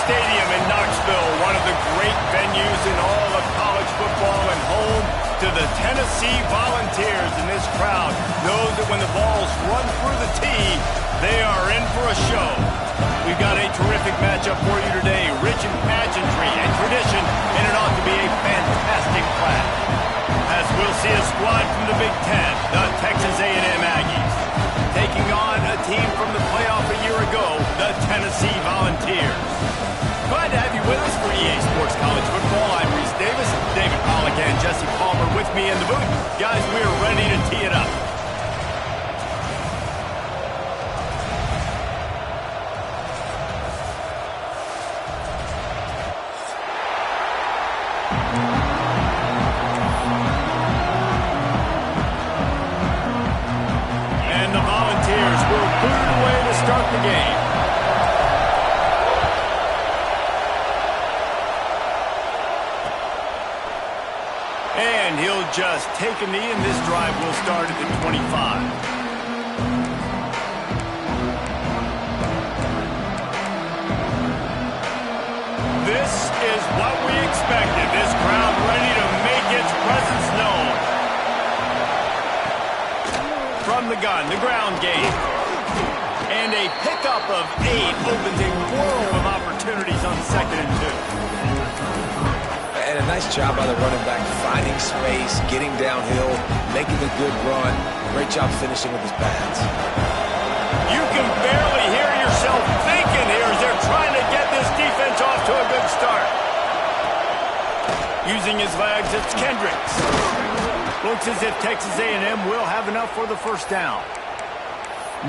Stadium in Knoxville, one of the great venues in all of college football and home to the Tennessee Volunteers. And this crowd knows that when the balls run through the tee, they are in for a show. We've got a terrific matchup for you today, rich in pageantry and tradition, and it ought to be a fantastic clash. As we'll see a squad from the Big Ten, the Texas A&M Aggies, taking on a team from the playoff a year ago, the Tennessee Volunteers. Glad to have you with us for EA Sports College Football. I'm Reese Davis, David Pollack, and Jesse Palmer with me in the booth. Guys, we are ready to tee it up. And the Volunteers will boot it away to start the game. And he'll just take a knee, and this drive will start at the 25. This is what we expected. This crowd ready to make its presence known. From the gun, the ground game. And a pickup of 8 opens a world of opportunities on 2nd and 2. And a nice job by the running back, finding space, getting downhill, making a good run. Great job finishing with his pads. You can barely hear yourself thinking here as they're trying to get this defense off to a good start. Using his legs, it's Kendricks. Looks as if Texas A&M will have enough for the first down.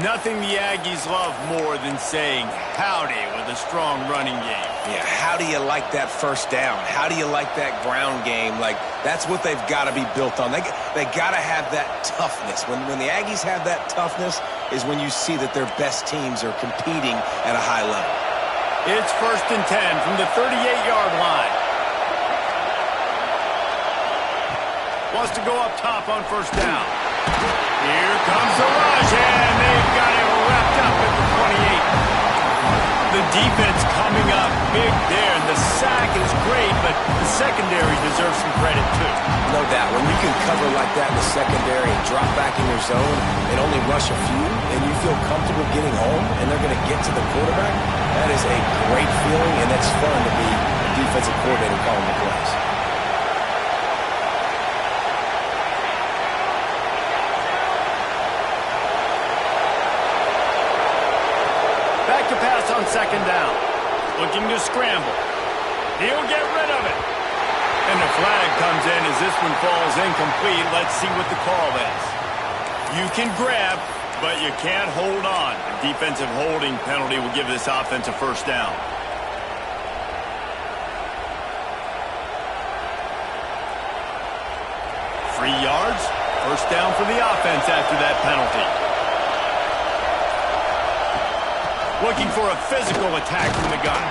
Nothing the Aggies love more than saying howdy with a strong running game. Yeah, how do you like that first down? How do you like that ground game? Like, that's what they've got to be built on. They got to have that toughness. When the Aggies have that toughness is when you see that their best teams are competing at a high level. It's 1st and 10 from the 38-yard line. Wants to go up top on first down. Here comes the rush, and they've got it wrapped up at the 28. The defense coming up big there, and the sack is great, but the secondary deserves some credit too. No doubt. When you can cover like that in the secondary and drop back in your zone and only rush a few, and you feel comfortable getting home, and they're going to get to the quarterback, that is a great feeling, and it's fun to be a defensive coordinator calling the plays. Pass on 2nd down. Looking to scramble. He'll get rid of it. And the flag comes in as this one falls incomplete. Let's see what the call is. You can grab, but you can't hold on. A defensive holding penalty will give this offense a first down. Free yards. First down for the offense after that penalty. Looking for a physical attack from the gun.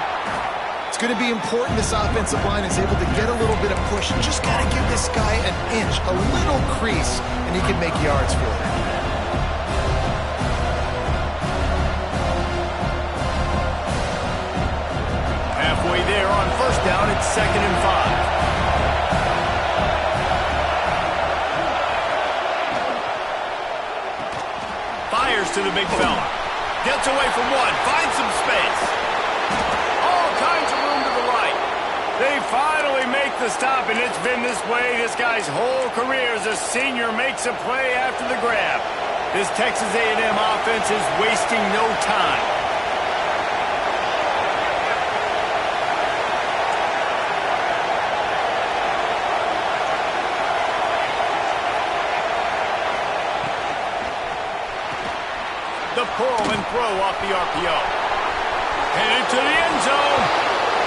It's going to be important this offensive line is able to get a little bit of push. Just got to give this guy an inch, a little crease, and he can make yards for it. Halfway there on first down, it's 2nd and 5. Fires to the big fella. Gets away from one, finds some space. All kinds of room to the right. They finally make the stop, and it's been this way this guy's whole career as a senior makes a play after the grab. This Texas A&M offense is wasting no time. The pull and throw off the RPO. Headed to the end zone.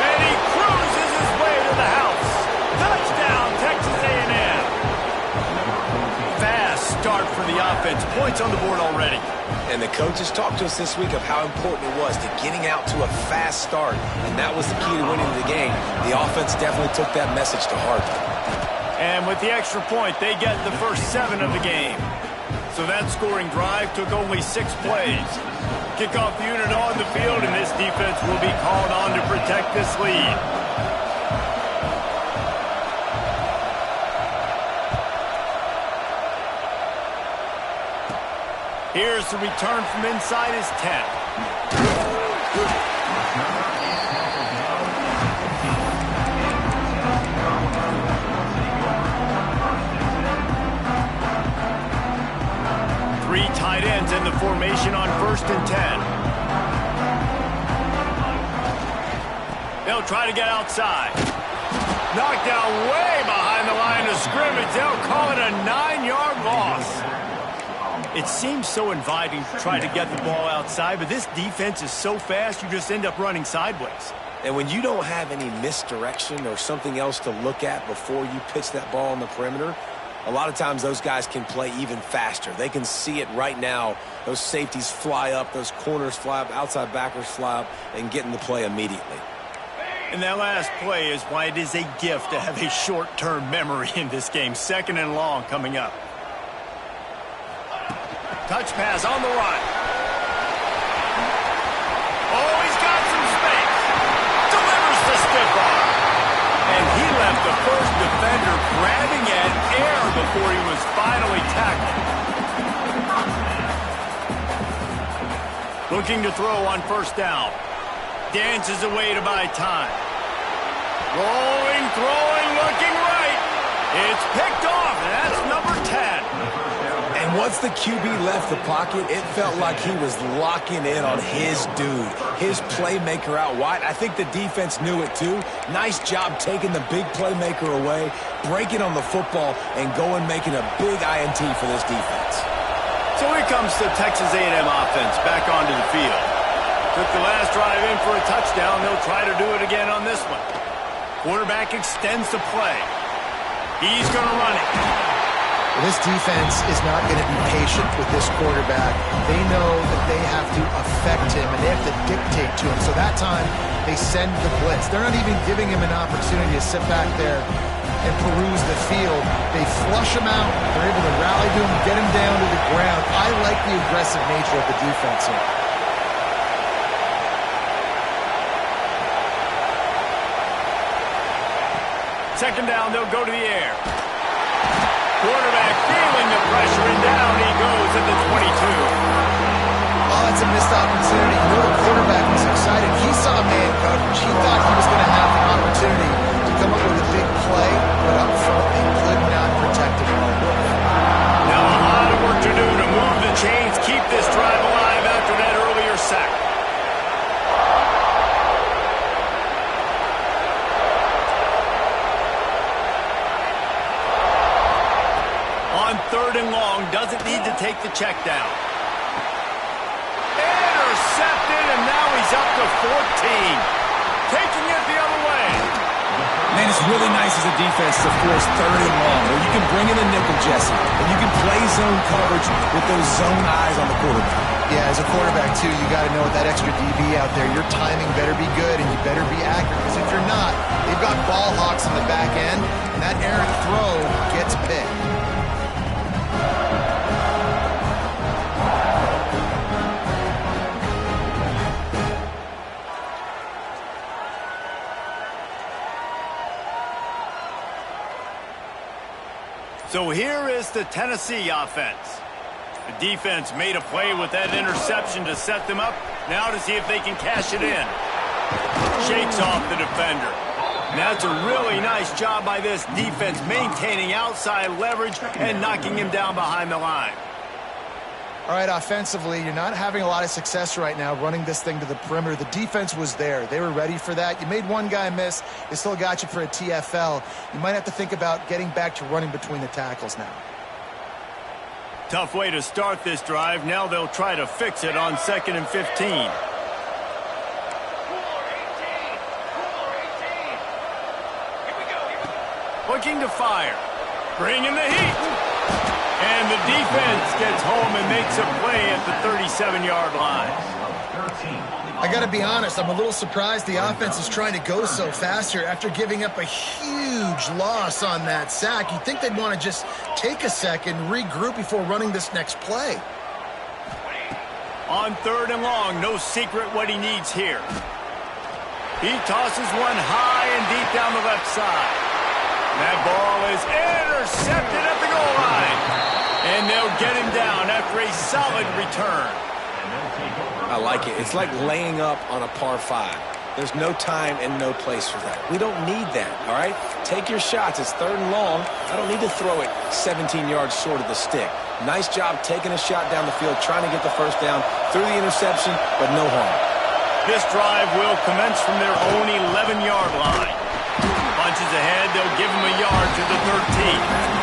And he cruises his way to the house. Touchdown, Texas A&M. Fast start for the offense. Points on the board already. And the coaches talked to us this week of how important it was to getting out to a fast start. And that was the key to winning the game. The offense definitely took that message to heart. And with the extra point, they get the first 7 of the game. So that scoring drive took only 6 plays. Kickoff unit on the field, and this defense will be called on to protect this lead. Here's the return from inside his 10. Three tight ends in the formation on 1st and 10. They'll try to get outside. Knocked down way behind the line of scrimmage. They'll call it a 9-yard loss. It seems so inviting to try to get the ball outside, but this defense is so fast, you just end up running sideways. And when you don't have any misdirection or something else to look at before you pitch that ball on the perimeter, a lot of times those guys can play even faster. They can see it right now. Those safeties fly up, those corners fly up, outside backers fly up, and get in the play immediately. And that last play is why it is a gift to have a short-term memory in this game. 2nd and long coming up. Touch pass on the run. Oh, he's got some space. Delivers the stiff arm. And he left the first defender grabbing at air before he was finally tackled. Looking to throw on 1st down. Dances away to buy time. Rolling, throwing, looking right. It's picked off, and that's number 10. And once the QB left the pocket, it felt like he was locking in on his dude, his playmaker out wide. I think the defense knew it too. Nice job taking the big playmaker away, breaking on the football, and going making a big INT for this defense. So here comes the Texas A&M offense back onto the field. Took the last drive in for a touchdown. They'll try to do it again on this one. Quarterback extends the play. He's going to run it. This defense is not going to be patient with this quarterback. They know that they have to affect him, and they have to dictate to him. So that time, they send the blitz. They're not even giving him an opportunity to sit back there and peruse the field. They flush him out. They're able to rally to him, get him down to the ground. I like the aggressive nature of the defense here. Second down, they'll go to the air. Quarterback feeling the pressure, and down he goes at the 22. Oh, that's a missed opportunity. You know the quarterback was excited. He saw man coverage. He thought he was going to have an opportunity to come up with a big play, but up front they could not protect him. Now a lot of work to do to move the chains, keep this drive alive after that earlier sack. On 3rd and long, doesn't need to take the check down. Intercepted, and now he's up to 14. Taking it the other way. Man, it's really nice as a defense to force 3rd and long, where you can bring in the nickel, Jesse, and you can play zone coverage with those zone eyes on the quarterback. Yeah, as a quarterback, too, you got to know with that extra DB out there, your timing better be good and you better be accurate, because if you're not, they've got ball hawks on the back end, and that errant throw gets picked. So here is the Tennessee offense. The defense made a play with that interception to set them up. Now to see if they can cash it in. Shakes off the defender. And that's a really nice job by this defense, maintaining outside leverage and knocking him down behind the line. All right, offensively, you're not having a lot of success right now running this thing to the perimeter. The defense was there. They were ready for that. You made one guy miss. They still got you for a TFL. You might have to think about getting back to running between the tackles now. Tough way to start this drive. Now they'll try to fix it on 2nd and 15. Looking to fire. Bringing the heat. And the defense gets home and makes a play at the 37-yard line. I got to be honest, I'm a little surprised the offense is trying to go so fast here after giving up a huge loss on that sack. You'd think they'd want to just take a second, regroup before running this next play. On 3rd and long, no secret what he needs here. He tosses one high and deep down the left side. That ball is intercepted at the goal line. And they'll get him down after a solid return. I like it. It's like laying up on a par 5. There's no time and no place for that. We don't need that, all right? Take your shots. It's 3rd and long. I don't need to throw it 17 yards short of the stick. Nice job taking a shot down the field, trying to get the first down through the interception, but no harm. This drive will commence from their own 11-yard line. Bunches ahead, they'll give him a yard to the 13.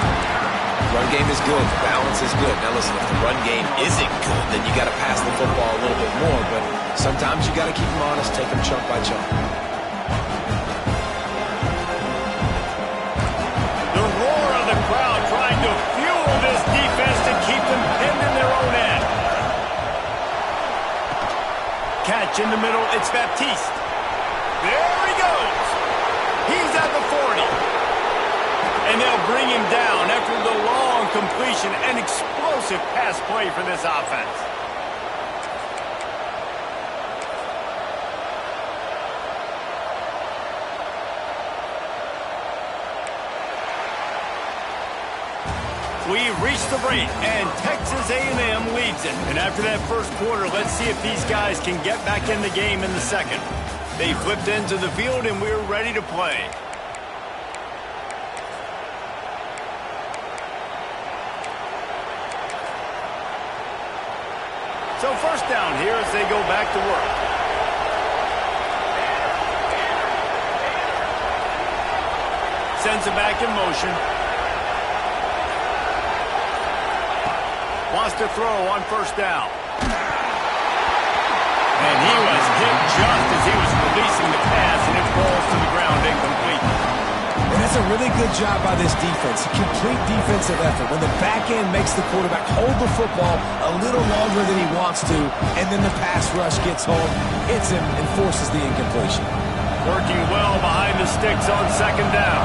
Run game is good. The balance is good. Now listen, if the run game isn't good, then you got to pass the football a little bit more. But sometimes you got to keep them honest, take them chunk by chunk. The roar of the crowd trying to fuel this defense to keep them pinned in their own end. Catch in the middle. It's Baptiste. There he goes. He's at the 40. And they'll bring him down after the long completion. An explosive pass play for this offense. We've reached the break, and Texas A&M leads it. And after that first quarter, let's see if these guys can get back in the game in the second. They flipped into the field, and we're ready to play. So first down here as they go back to work. Sends it back in motion. Wants to throw on first down. And he was hit just as he was releasing the pass, and it falls to the ground incomplete. And that's a really good job by this defense. Complete defensive effort. When the back end makes the quarterback hold the football a little longer than he wants to, and then the pass rush gets home, hits him, and forces the incompletion. Working well behind the sticks on second down.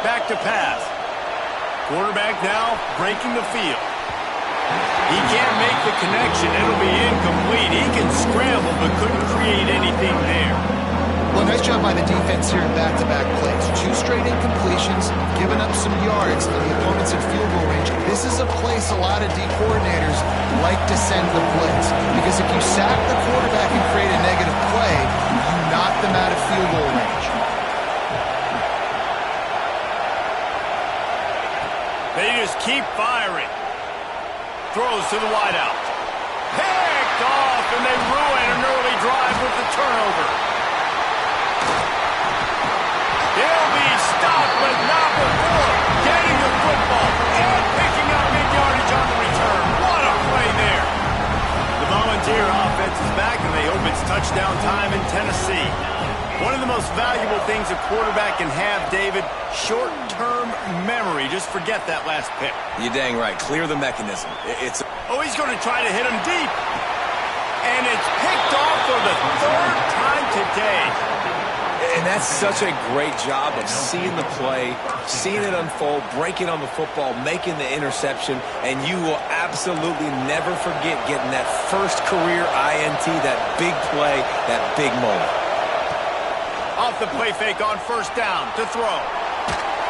Back to pass. Quarterback now breaking the field. He can't make the connection. It'll be incomplete. He can scramble but couldn't create anything there. Well, nice job by the defense here in back-to-back plays. 2 straight incompletions, giving up some yards to the opponents at field goal range. This is a place a lot of D coordinators like to send the blitz. Because if you sack the quarterback and create a negative play, you knock them out of field goal range. They just keep firing. Throws to the wideout. Picked off, and they ruin an early drive with the turnover. They'll be stopped, but not before getting the football and picking up mid-yardage on the return. What a play there. The Volunteer offense is back, and they hope it's touchdown time in Tennessee. One of the most valuable things a quarterback can have, David, short-term memory. Just forget that last pick. You're dang right. Clear the mechanism. Oh, he's going to try to hit him deep. And it's picked off for the 3rd time today. And that's such a great job of seeing the play, seeing it unfold, breaking on the football, making the interception, and you will absolutely never forget getting that first career INT, that big play, that big moment. Off the play fake on first down to throw.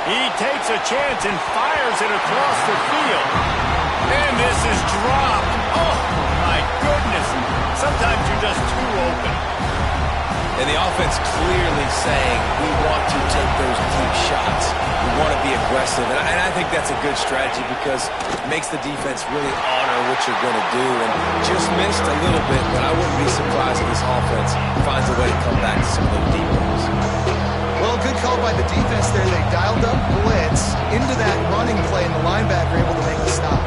He takes a chance and fires it across the field. And this is dropped. Oh, my goodness. Sometimes you're just too open. And the offense clearly saying, we want to take those deep shots. We want to be aggressive. And I think that's a good strategy because it makes the defense really honor what you're going to do. And just missed a little bit, but I wouldn't be surprised if this offense finds a way to come back to some of those deep ones. Well, good call by the defense there. They dialed up blitz into that running play, and the linebacker able to make the stop.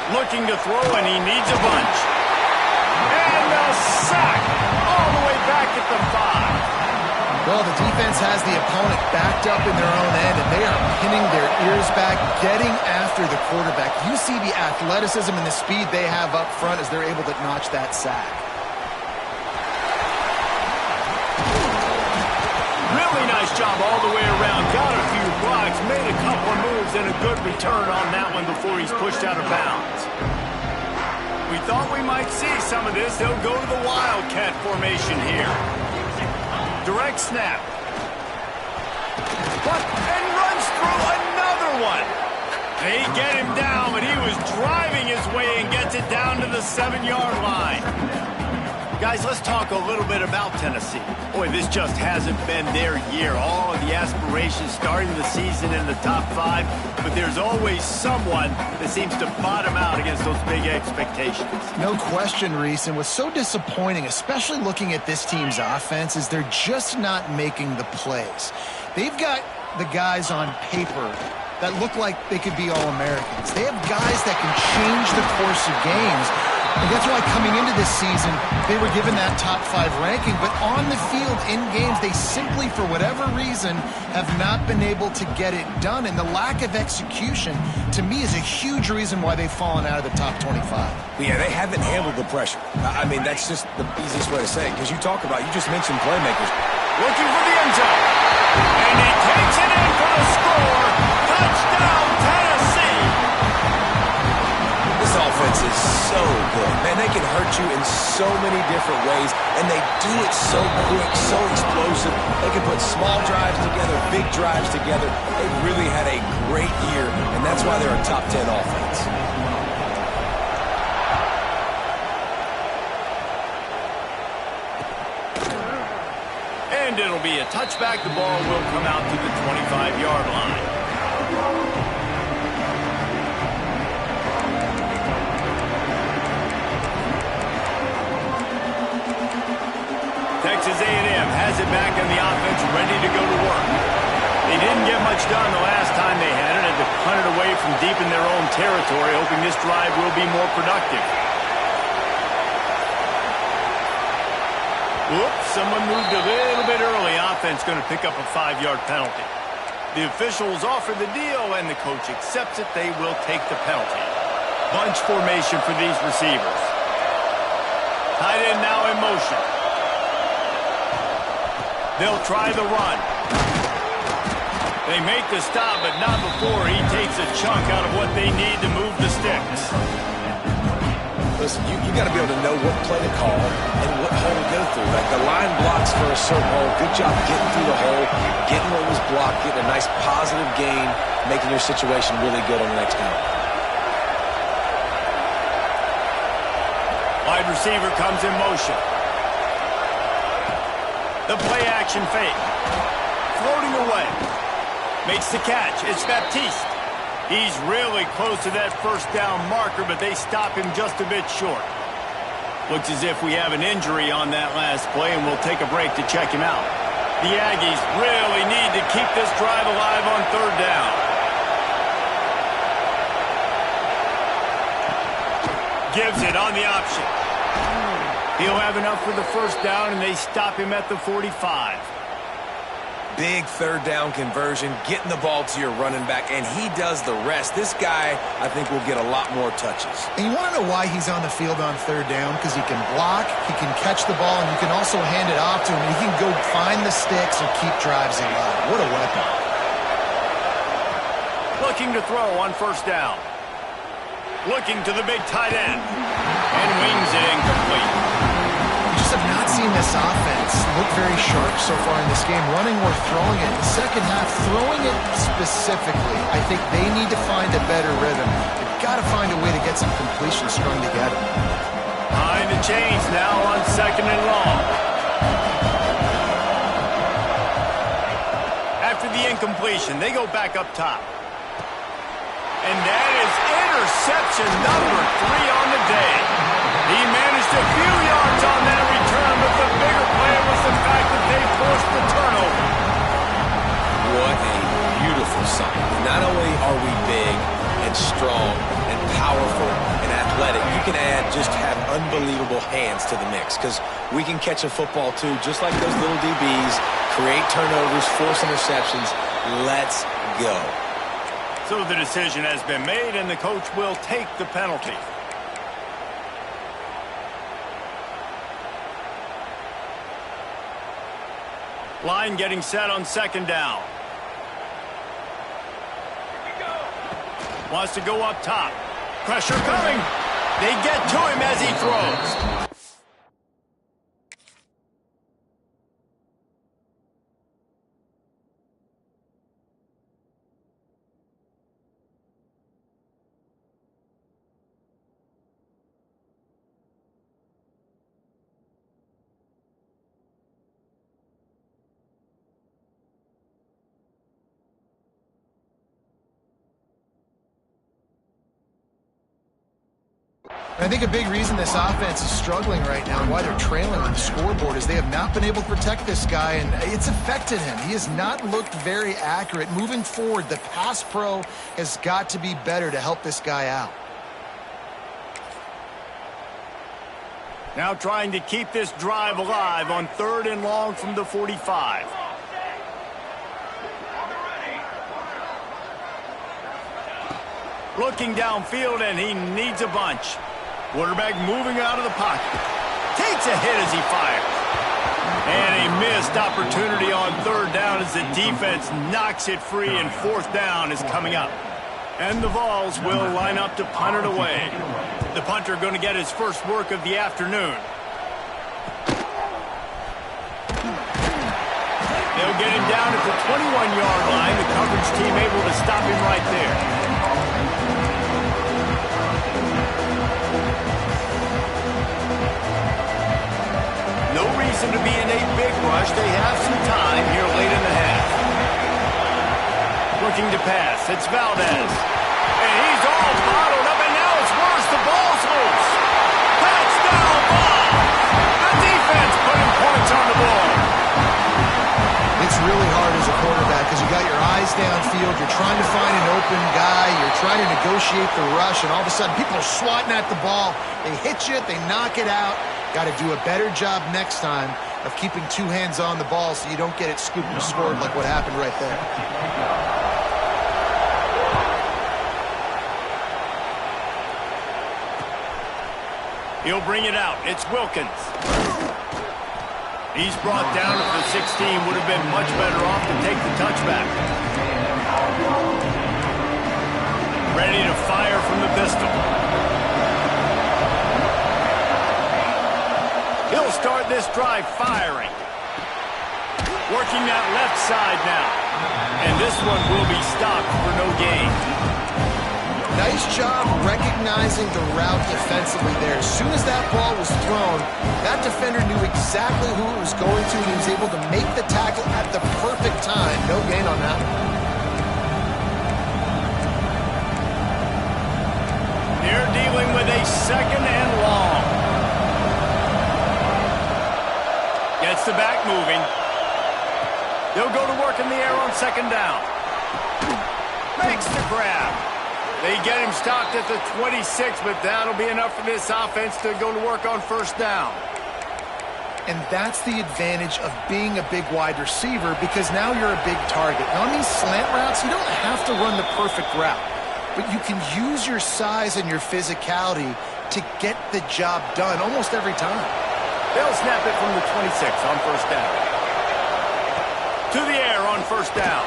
Looking Looking to throw, and he needs a bunch. And a sack all the way back at the 5. Well, the defense has the opponent backed up in their own end, and they are pinning their ears back, getting after the quarterback. You see the athleticism and the speed they have up front as they're able to notch that sack. Really nice job all the way around. Got a few blocks, made a couple of moves, and a good return on that one before he's pushed out of bounds. We thought we might see some of this. They'll go to the Wildcat formation here. Direct snap. And runs through another one. They get him down, but he was driving his way and gets it down to the 7-yard line. Guys, let's talk a little bit about Tennessee. Boy, this just hasn't been their year. All of the aspirations starting the season in the top 5, but there's always someone that seems to bottom out against those big expectations. No question, Reese, and what's so disappointing, especially looking at this team's offense, is they're just not making the plays. They've got the guys on paper that look like they could be All-Americans. They have guys that can change the course of games. And that's why coming into this season, they were given that top 5 ranking. But on the field, in games, they simply, for whatever reason, have not been able to get it done. And the lack of execution, to me, is a huge reason why they've fallen out of the top 25. Yeah, they haven't handled the pressure. I mean, that's just the easiest way to say it. Because you talk about, you just mentioned playmakers. Looking for the end zone. And he takes it in for the score. Touchdown, Tennessee. This offense is so good. Man, they can hurt you in so many different ways, and they do it so quick, so explosive. They can put small drives together, big drives together. They've really had a great year, and that's why they're a top 10 offense. And it'll be a touchback. The ball will come out to the 25-yard line. Texas A&M has it back on the offense, ready to go to work. They didn't get much done the last time they had it, and to punt it away from deep in their own territory, hoping this drive will be more productive. Whoops, someone moved a little bit early. Offense going to pick up a 5-yard penalty. The officials offer the deal, and the coach accepts it. They will take the penalty. Bunch formation for these receivers. Tight end now in motion. They'll try the run. They make the stop, but not before he takes a chunk out of what they need to move the sticks. Listen, you got to be able to know what play to call and what hole to go through. Like the line blocks for a certain hole. Good job getting through the hole, getting what was blocked, getting a nice positive gain, making your situation really good on the next down. Wide receiver comes in motion. The play-action fake. Floating away. Makes the catch. It's Baptiste. He's really close to that first down marker, but they stop him just a bit short. Looks as if we have an injury on that last play, and we'll take a break to check him out. The Aggies really need to keep this drive alive on 3rd down. Gives it on the option. He'll have enough for the first down, and they stop him at the 45. Big 3rd down conversion, getting the ball to your running back, and he does the rest. This guy, I think, will get a lot more touches. And you want to know why he's on the field on 3rd down? Because he can block, he can catch the ball, and you can also hand it off to him. And he can go find the sticks and keep drives alive. What a weapon. Looking to throw on 1st down. Looking to the big tight end. And wings it incomplete. We just have not seen this offense look very sharp so far in this game, running or throwing it. The second half, throwing it specifically, I think they need to find a better rhythm. They've got to find a way to get some completions strung together. Behind the chains now on 2nd and long. After the incompletion, they go back up top. And that is interception number 3 on the day. He managed a few yards on that return, but the bigger play was the fact that they forced the turnover. What a beautiful sight. Not only are we big and strong and powerful and athletic, athletic, you can have unbelievable hands to the mix because we can catch a football too, just like those little DBs, create turnovers, force interceptions. Let's go. So the decision has been made, and the coach will take the penalty. Line getting set on second down. Wants to go up top. Pressure coming. They get to him as he throws. I think a big reason this offense is struggling right now and why they're trailing on the scoreboard is they have not been able to protect this guy, and it's affected him. He has not looked very accurate. Moving forward, the pass pro has got to be better to help this guy out. Now trying to keep this drive alive on 3rd and long from the 45. Looking downfield, and he needs a bunch. Quarterback moving out of the pocket. Takes a hit as he fires. And a missed opportunity on 3rd down as the defense knocks it free, and 4th down is coming up. And the Vols will line up to punt it away. The punter going to get his first work of the afternoon. They'll get him down at the 21-yard line. The coverage team able to stop him right there. No reason to be in a big rush. They have some time here late in the half. Looking to pass. It's Valdez. And he's all bottled up, and now it's worse. The ball's loose. Touchdown ball. The defense putting points on the board. It's really hard as a quarterback because you got your eyes downfield. You're trying to find an open guy. You're trying to negotiate the rush, and all of a sudden people are swatting at the ball. They hit you. They knock it out. Got to do a better job next time of keeping 2 hands on the ball so you don't get it scooped and scored like what happened right there. He'll bring it out. It's Wilkins. He's brought down at the 16. Would have been much better off to take the touchback. Ready to fire from the pistol. He'll start this drive firing. Working that left side now. And this one will be stopped for no gain. Nice job recognizing the route defensively there. As soon as that ball was thrown, that defender knew exactly who it was going to, and he was able to make the tackle at the perfect time. No gain on that one. They're dealing with a 2nd and long. Gets the back moving. They'll go to work in the air on 2nd down. Makes the grab. They get him stopped at the 26, but that'll be enough for this offense to go to work on 1st down. And that's the advantage of being a big wide receiver, because now you're a big target. Now on these slant routes, you don't have to run the perfect route, but you can use your size and your physicality to get the job done almost every time. They'll snap it from the 26 on 1st down. To the air on 1st down.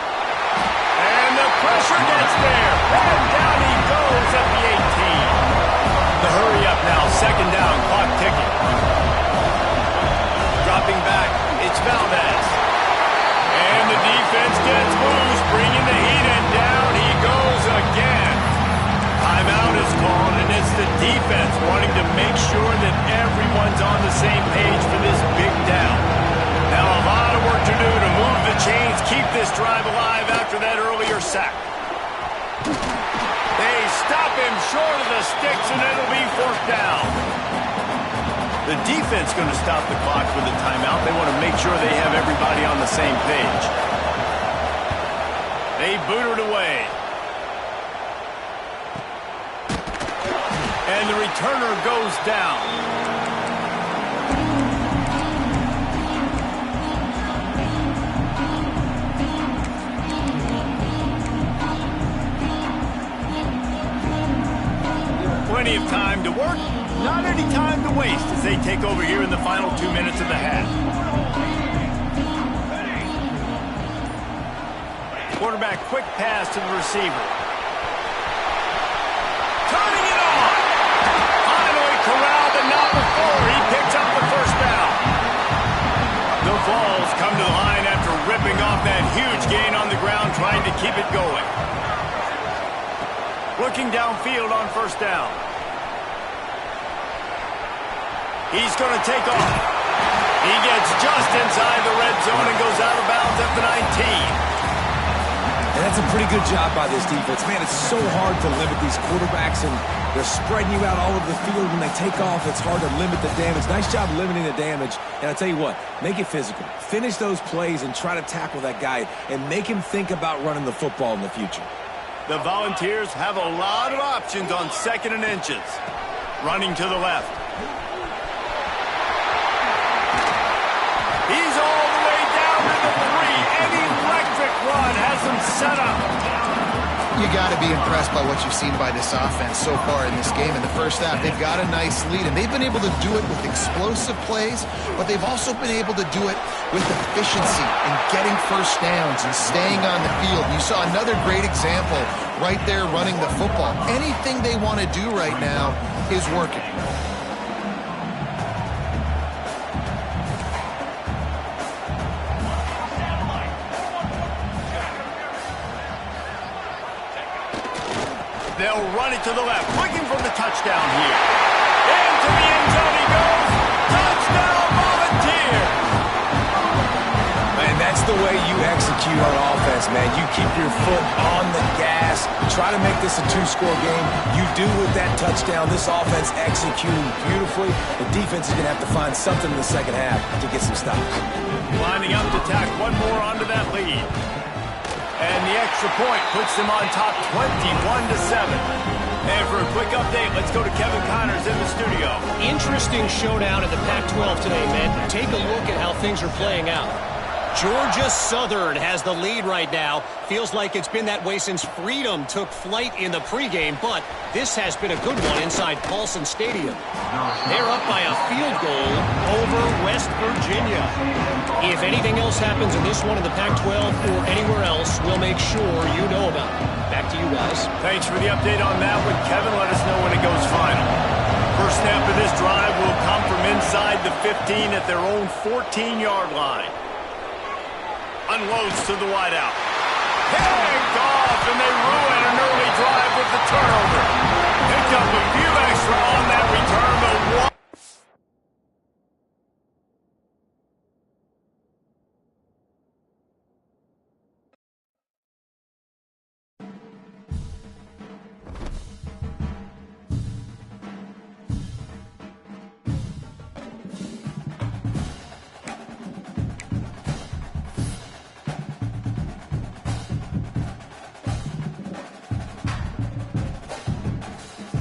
And the pressure gets there. And down he goes at the 18. The hurry up now. 2nd down. Clock ticking. Dropping back. It's Valdez. And the defense gets loose. Bringing the heat, and down he goes again. Timeout is called, and it's the defense wanting to make sure that everyone's on the same page for this big down. Now a lot of work to do to move the chains, keep this drive alive after that earlier sack. They stop him short of the sticks, and it'll be 4th down. The defense going to stop the clock with a timeout. They want to make sure they have everybody on the same page. They boot it away. And the returner goes down. Plenty of time to work, not any time to waste as they take over here in the final 2 minutes of the half. Quarterback quick pass to the receiver. Turning it on. Finally corralled, but not before he picks up the first down. The Vols come to the line after ripping off that huge gain on the ground, trying to keep it going. Looking downfield on first down. He's going to take off. He gets just inside the red zone and goes out of bounds at the 19. And that's a pretty good job by this defense. Man, it's so hard to limit these quarterbacks, and they're spreading you out all over the field. When they take off, it's hard to limit the damage. Nice job limiting the damage. And I'll tell you what, make it physical. Finish those plays and try to tackle that guy and make him think about running the football in the future. The Volunteers have a lot of options on 2nd and inches. Running to the left. He's all the way down to the 3. An electric run has him set up. You got to be impressed by what you've seen by this offense so far in this game. In the first half, they've got a nice lead, and they've been able to do it with explosive plays, but they've also been able to do it with efficiency and getting first downs and staying on the field. You saw another great example right there running the football. Anything they want to do right now is working. They'll run it to the left, looking for the touchdown here. Into the end zone he goes. Touchdown, Volunteers! Man, that's the way you execute on offense, man. You keep your foot on the gas. Try to make this a 2-score game. You do with that touchdown. This offense executing beautifully. The defense is going to have to find something in the second half to get some stops. Lining up to tack one more onto that lead. And the extra point puts them on top 21-7. And for a quick update, let's go to Kevin Connors in the studio. Interesting showdown in the Pac-12 today, man. Take a look at how things are playing out. Georgia Southern has the lead right now. Feels like it's been that way since Freedom took flight in the pregame, but this has been a good one inside Paulson Stadium. They're up by a field goal over West Virginia. If anything else happens in this one in the Pac-12 or anywhere else, we'll make sure you know about it. Back to you guys. Thanks for the update on that one, Kevin. Let us know when it goes final. First snap of this drive will come from inside the 15 at their own 14-yard line. Unloads to the wideout. Picked off, and they ruin an early drive with the turnover. Picked up a few extra on that return.